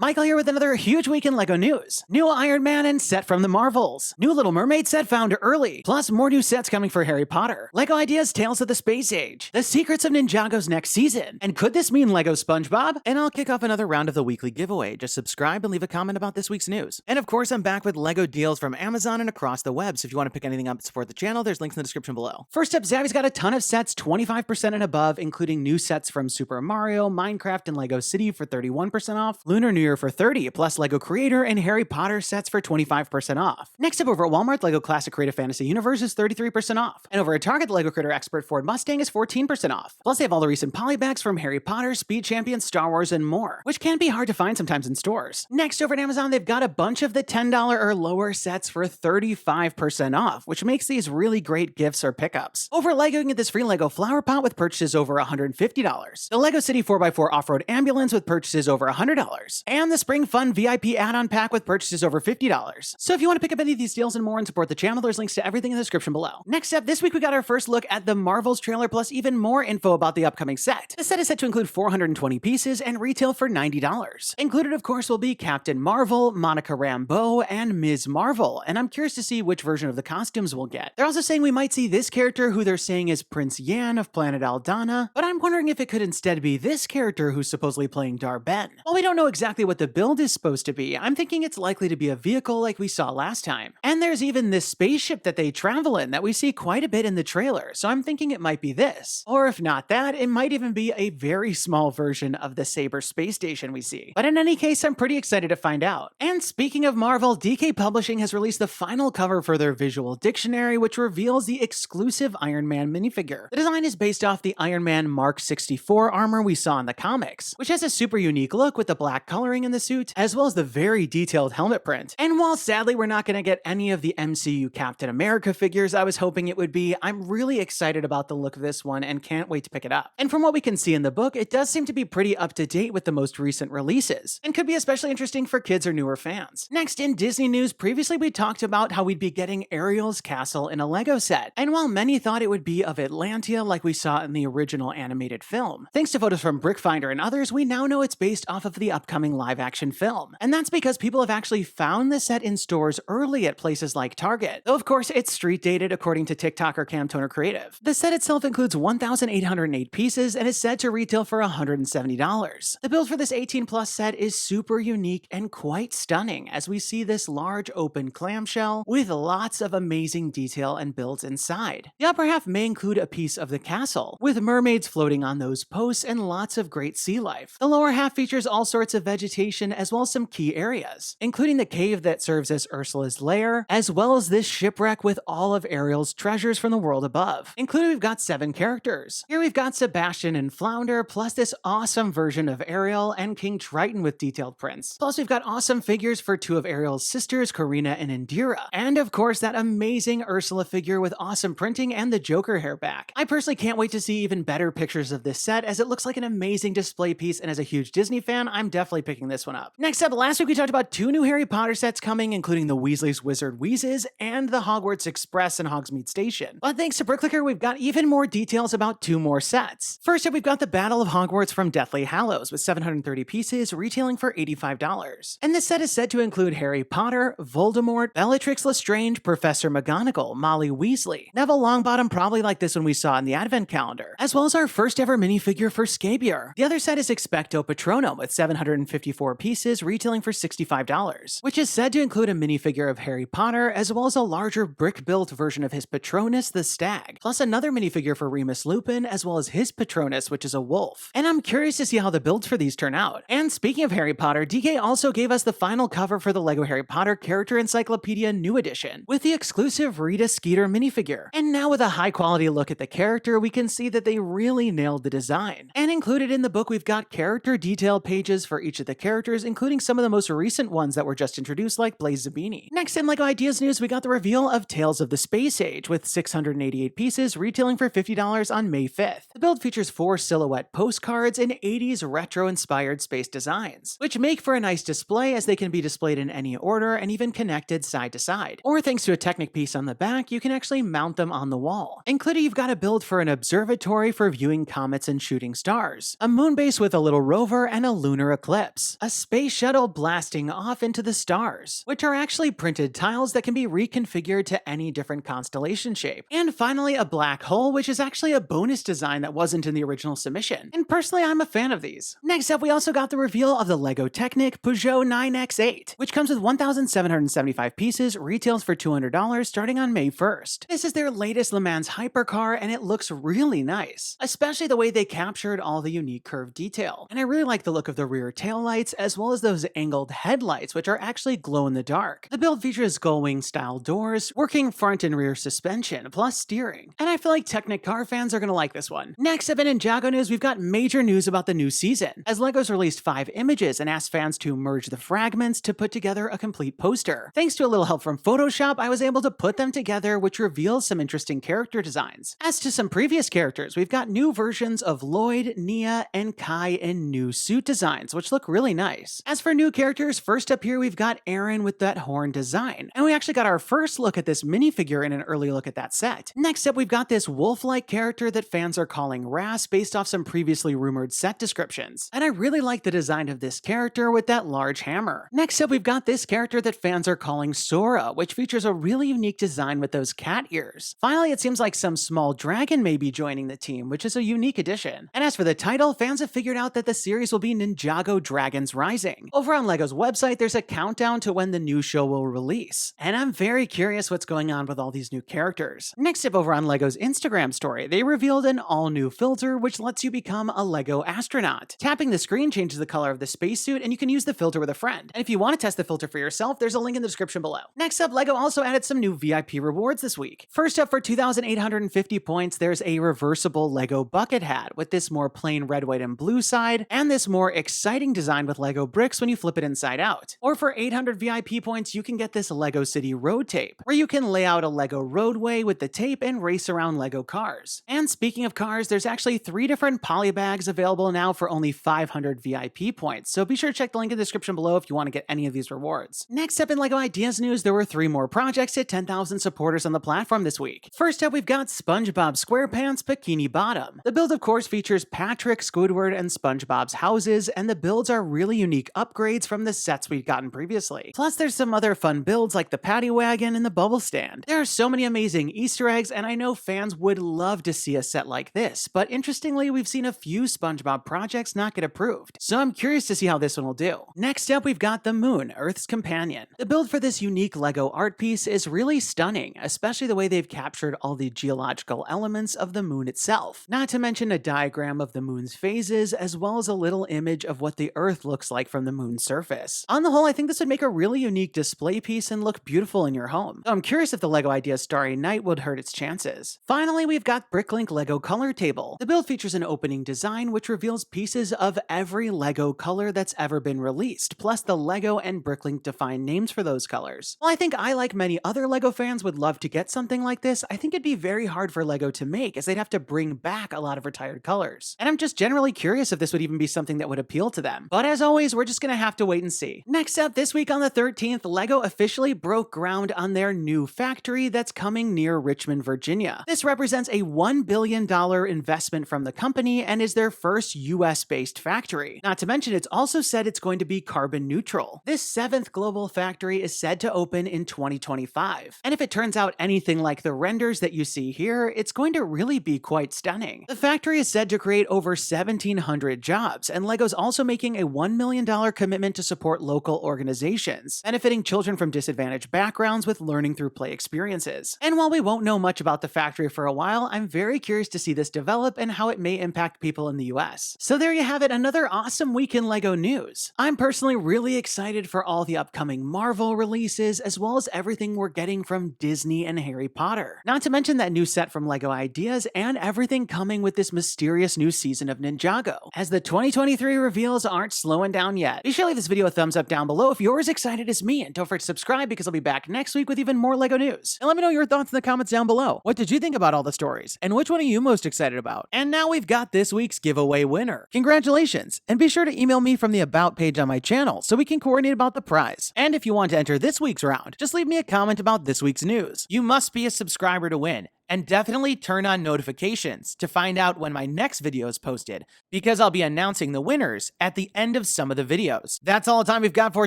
Michael here with another huge week in LEGO news. New Iron Man and set from the Marvels. New Little Mermaid set found early. Plus more new sets coming for Harry Potter. LEGO Ideas Tales of the Space Age. The secrets of Ninjago's next season. And could this mean LEGO SpongeBob? And I'll kick off another round of the weekly giveaway. Just subscribe and leave a comment about this week's news. And of course, I'm back with LEGO deals from Amazon and across the web. So if you want to pick anything up to support the channel, there's links in the description below. First up, Zabby's got a ton of sets, 25% and above, including new sets from Super Mario, Minecraft, and LEGO City for 31% off, Lunar New Year for 30%, plus LEGO Creator and Harry Potter sets for 25% off. Next up, over at Walmart, LEGO Classic Creative Fantasy Universe is 33% off. And over at Target, the LEGO Critter Expert Ford Mustang is 14% off. Plus, they have all the recent Polybags from Harry Potter, Speed Champions, Star Wars, and more, which can be hard to find sometimes in stores. Next, over at Amazon, they've got a bunch of the $10 or lower sets for 35% off, which makes these really great gifts or pickups. Over at LEGO, you can get this free LEGO flower pot with purchases over $150. The LEGO City 4x4 Off-Road Ambulance with purchases over $100. And the Spring Fun VIP add-on pack with purchases over $50. So if you want to pick up any of these deals and more and support the channel, there's links to everything in the description below. Next up, this week we got our first look at the Marvels trailer plus even more info about the upcoming set. The set is set to include 420 pieces and retail for $90. Included, of course, will be Captain Marvel, Monica Rambeau, and Ms. Marvel, and I'm curious to see which version of the costumes we'll get. They're also saying we might see this character who they're saying is Prince Yan of Planet Aldana, but I'm wondering if it could instead be this character who's supposedly playing Darben. While we don't know exactly what the build is supposed to be, I'm thinking it's likely to be a vehicle like we saw last time. And there's even this spaceship that they travel in that we see quite a bit in the trailer, so I'm thinking it might be this. Or if not that, it might even be a very small version of the Saber space station we see. But in any case, I'm pretty excited to find out. And speaking of Marvel, DK Publishing has released the final cover for their visual dictionary, which reveals the exclusive Iron Man minifigure. The design is based off the Iron Man Mark 64 armor we saw in the comics, which has a super unique look with the black coloring in the suit, as well as the very detailed helmet print. And while sadly we're not going to get any of the MCU Captain America figures I was hoping it would be, I'm really excited about the look of this one and can't wait to pick it up. And from what we can see in the book, it does seem to be pretty up to date with the most recent releases, and could be especially interesting for kids or newer fans. Next, in Disney news, previously we talked about how we'd be getting Ariel's castle in a LEGO set, and while many thought it would be of Atlantia like we saw in the original animated film, thanks to photos from Brickfinder and others, we now know it's based off of the upcoming live-action film. And that's because people have actually found the set in stores early at places like Target, though of course it's street dated according to TikToker Camtoner Creative. The set itself includes 1,808 pieces and is said to retail for $170. The build for this 18+ set is super unique and quite stunning, as we see this large open clamshell with lots of amazing detail and builds inside. The upper half may include a piece of the castle, with mermaids floating on those posts and lots of great sea life. The lower half features all sorts of vegetation as well as some key areas, including the cave that serves as Ursula's lair, as well as this shipwreck with all of Ariel's treasures from the world above. Included, we've got 7 characters. Here we've got Sebastian and Flounder, plus this awesome version of Ariel and King Triton with detailed prints. Plus, we've got awesome figures for 2 of Ariel's sisters, Karina and Indira. And of course, that amazing Ursula figure with awesome printing and the Joker hair back. I personally can't wait to see even better pictures of this set, as it looks like an amazing display piece, and as a huge Disney fan, I'm definitely picking this one up. Next up, last week we talked about 2 new Harry Potter sets coming, including the Weasley's Wizard Wheezes and the Hogwarts Express and Hogsmeade Station. But thanks to BrickClicker, we've got even more details about 2 more sets. First up, we've got the Battle of Hogwarts from Deathly Hallows with 730 pieces, retailing for $85. And this set is said to include Harry Potter, Voldemort, Bellatrix LeStrange, Professor McGonagall, Molly Weasley, Neville Longbottom, probably like this one we saw in the Advent calendar, as well as our first ever minifigure for Scabior. The other set is Expecto Patronum with 754 pieces, retailing for $65, which is said to include a minifigure of Harry Potter, as well as a larger brick-built version of his Patronus, the Stag, plus another minifigure for Remus Lupin, as well as his Patronus, which is a wolf. And I'm curious to see how the builds for these turn out. And speaking of Harry Potter, DK also gave us the final cover for the LEGO Harry Potter Character Encyclopedia New Edition, with the exclusive Rita Skeeter minifigure. And now with a high-quality look at the character, we can see that they really nailed the design. And included in the book, we've got character detail pages for each of the characters, including some of the most recent ones that were just introduced, like Blaze Zabini. Next in LEGO Ideas news, we got the reveal of Tales of the Space Age, with 688 pieces, retailing for $50 on May 5th. The build features 4 silhouette postcards in 80s retro-inspired space designs, which make for a nice display as they can be displayed in any order and even connected side to side. Or thanks to a Technic piece on the back, you can actually mount them on the wall. Included, you've got a build for an observatory for viewing comets and shooting stars, a moon base with a little rover, and a lunar eclipse. news. A space shuttle blasting off into the stars, which are actually printed tiles that can be reconfigured to any different constellation shape. And finally, a black hole, which is actually a bonus design that wasn't in the original submission. And personally, I'm a fan of these. Next up, we also got the reveal of the LEGO Technic Peugeot 9X8, which comes with 1,775 pieces, retails for $200 starting on May 1st. This is their latest Le Mans hypercar, and it looks really nice, especially the way they captured all the unique curved detail. And I really like the look of the rear taillights, as well as those angled headlights, which are actually glow in the dark. The build features gull-wing style doors, working front and rear suspension, plus steering. And I feel like Technic car fans are gonna like this one. Next up in Ninjago news, we've got major news about the new season, as LEGO's released 5 images and asked fans to merge the fragments to put together a complete poster. Thanks to a little help from Photoshop, I was able to put them together, which reveals some interesting character designs. As to some previous characters, we've got new versions of Lloyd, Nia, and Kai in new suit designs, which look really nice. As for new characters, first up here we've got Aaron with that horn design, and we actually got our first look at this minifigure in an early look at that set. Next up, we've got this wolf-like character that fans are calling Ras based off some previously rumored set descriptions, and I really like the design of this character with that large hammer. Next up, we've got this character that fans are calling Sora, which features a really unique design with those cat ears. Finally, it seems like some small dragon may be joining the team, which is a unique addition. And as for the title, fans have figured out that the series will be Ninjago Dragons Rising. Over on LEGO's website, there's a countdown to when the new show will release, and I'm very curious what's going on with all these new characters. Next up, over on LEGO's Instagram story, they revealed an all-new filter which lets you become a LEGO astronaut. Tapping the screen changes the color of the spacesuit, and you can use the filter with a friend. And if you want to test the filter for yourself, there's a link in the description below. Next up, LEGO also added some new VIP rewards this week. First up, for 2,850 points, there's a reversible LEGO bucket hat with this more plain red, white, and blue side, and this more exciting design with LEGO bricks when you flip it inside out. Or for 800 VIP points, you can get this LEGO City road tape, where you can lay out a LEGO roadway with the tape and race around LEGO cars. And speaking of cars, there's actually 3 different Polybags available now for only 500 VIP points, so be sure to check the link in the description below if you want to get any of these rewards. Next up in LEGO Ideas news, there were 3 more projects hit 10,000 supporters on the platform this week. First up, we've got SpongeBob SquarePants Bikini Bottom. The build, of course, features Patrick, Squidward, and SpongeBob's houses, and the builds are really unique upgrades from the sets we'd gotten previously. Plus, there's some other fun builds like the paddy wagon and the bubble stand. There are so many amazing Easter eggs, and I know fans would love to see a set like this, but interestingly, we've seen a few SpongeBob projects not get approved, so I'm curious to see how this one will do. Next up, we've got the Moon, Earth's companion. The build for this unique LEGO art piece is really stunning, especially the way they've captured all the geological elements of the moon itself, not to mention a diagram of the moon's phases, as well as a little image of what the Earth looks like from the moon's surface. On the whole, I think this would make a really unique display piece and look beautiful in your home. So I'm curious if the LEGO Ideas Starry Night would hurt its chances. Finally, we've got Bricklink LEGO Color Table. The build features an opening design which reveals pieces of every LEGO color that's ever been released, plus the LEGO and Bricklink defined names for those colors. While I think I, like many other LEGO fans, would love to get something like this, I think it'd be very hard for LEGO to make, as they'd have to bring back a lot of retired colors. And I'm just generally curious if this would even be something that would appeal to them. But as always, we're just gonna have to wait and see. Next up, this week on the 13th, LEGO officially broke ground on their new factory that's coming near Richmond, Virginia. This represents a $1 billion investment from the company and is their first US-based factory. Not to mention, it's also said it's going to be carbon neutral. This 7th global factory is said to open in 2025. And if it turns out anything like the renders that you see here, it's going to really be quite stunning. The factory is said to create over 1,700 jobs, and LEGO's also making a $1 million commitment to support local organizations, benefiting children from disadvantaged backgrounds with learning through play experiences. And while we won't know much about the factory for a while, I'm very curious to see this develop and how it may impact people in the US. So there you have it, another awesome week in LEGO news. I'm personally really excited for all the upcoming Marvel releases, as well as everything we're getting from Disney and Harry Potter. Not to mention that new set from LEGO Ideas and everything coming with this mysterious new season of Ninjago, as the 2023 reveals aren't slowing down yet. Be sure to leave this video a thumbs up down below if you're as excited as me, and don't forget to subscribe because I'll be back next week with even more LEGO news. And let me know your thoughts in the comments down below. What did you think about all the stories? And which one are you most excited about? And now we've got this week's giveaway winner. Congratulations! And be sure to email me from the About page on my channel so we can coordinate about the prize. And if you want to enter this week's round, just leave me a comment about this week's news. You must be a subscriber to win. And definitely turn on notifications to find out when my next video is posted, because I'll be announcing the winners at the end of some of the videos. That's all the time we've got for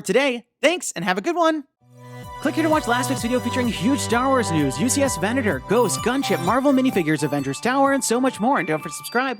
today. Thanks, and have a good one! Click here to watch last week's video featuring huge Star Wars news, UCS Venator, Ghost, Gunship, Marvel minifigures, Avengers Tower, and so much more. And don't forget to subscribe.